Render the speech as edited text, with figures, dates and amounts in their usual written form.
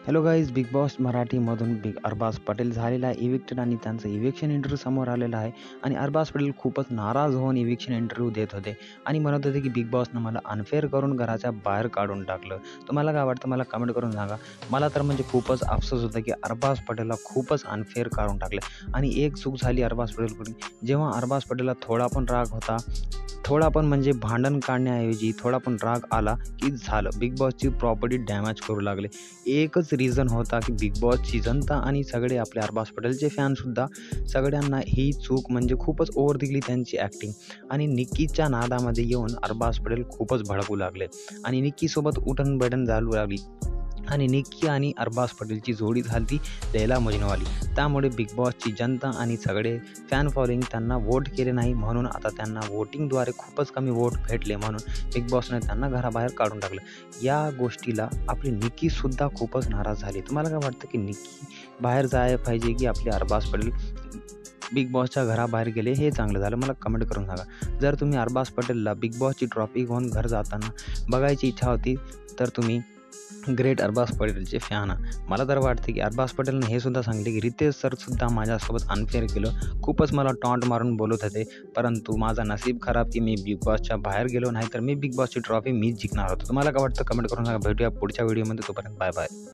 Hello guys, big boss मराठीमधून अरबाज पटेल झालेला आहे इविक्टेड आणि त्यांचं इविक्शन इंटरव्ह्यू समोर आलेला आहे. आणि अरबाज पटेल खूपच नाराज होऊन इविक्शन इंटरव्ह्यू देत होते आणि म्हणत होते की बिग बॉसनं मला अनफेअर करून घराच्या बाहेर काढून टाकलं. तुम्हाला काय वाटतं मला कमेंट करून सांगा. मला तर म्हणजे खूपच अफसोस होता की अरबाज पटेलला खूपच अनफेअर काढून टाकलं. आणि एक चूक झाली अरबाज पटेलकडून, जेव्हा अरबाज पटेलला थोडा पण राग होता, थोडा पण म्हणजे भांडण काढण्याऐवजी थोडा पण राग आला की झालं, बिग बॉसची प्रॉपर्टी डॅमेज करू लागले. एकच रिझन होता की बिग बॉसची जनता आणि सगळे आपले अरबाज पटेलचे फॅनसुद्धा सगळ्यांना ही चूक म्हणजे खूपच ओव्हर दिली त्यांची ॲक्टिंग. आणि निक्कीच्या नादामध्ये येऊन अरबाज पटेल खूपच भडकू लागले आणि निक्कीसोबत उठण बैठण चालू लागली. आणि निक्की आणि अरबाज पटेलची जोडी झाली लैला मजनूवाली. त्यामुळे बिग बॉसची जनता आणि सगळे फॅन फॉलोइंग त्यांना वोट केले नाही, म्हणून आता त्यांना वोटिंगद्वारे खूपच कमी वोट भेटले, म्हणून बिग बॉसने त्यांना घराबाहेर काढून टाकलं. या गोष्टीला आपली निक्कीसुद्धा खूपच नाराज झाली. तुम्हाला काय वाटतं की निक्की बाहेर जायला पाहिजे की आपले अरबाज पटेल बिग बॉसच्या घराबाहेर गेले हे चांगलं झालं? मला कमेंट करून सांगा. जर तुम्ही अरबाज पटेलला बिग बॉसची ट्रॉफी घेऊन घर जाताना बघायची इच्छा होती तर तुम्ही ग्रेट अरबाज पटेलचे फॅन आहात. मला तर वाटते की अरबाज पटेलने हे सुद्धा सांगितले की रितेश सरसुद्धा माझ्यासोबत अनफेअर केलं, खूपच मला टॉन्ट मारून बोलत होते, परंतु माझा नसीब खराब की मी बिग बॉसच्या बाहेर गेलो नाही तर मी बिग बॉसची ट्रॉफी मीच जिंकणार होतो. तुम्हाला काय वाटतं कमेंट करून सांगा. भेटूया पुढच्या व्हिडिओमध्ये. तोपर्यंत बाय बाय.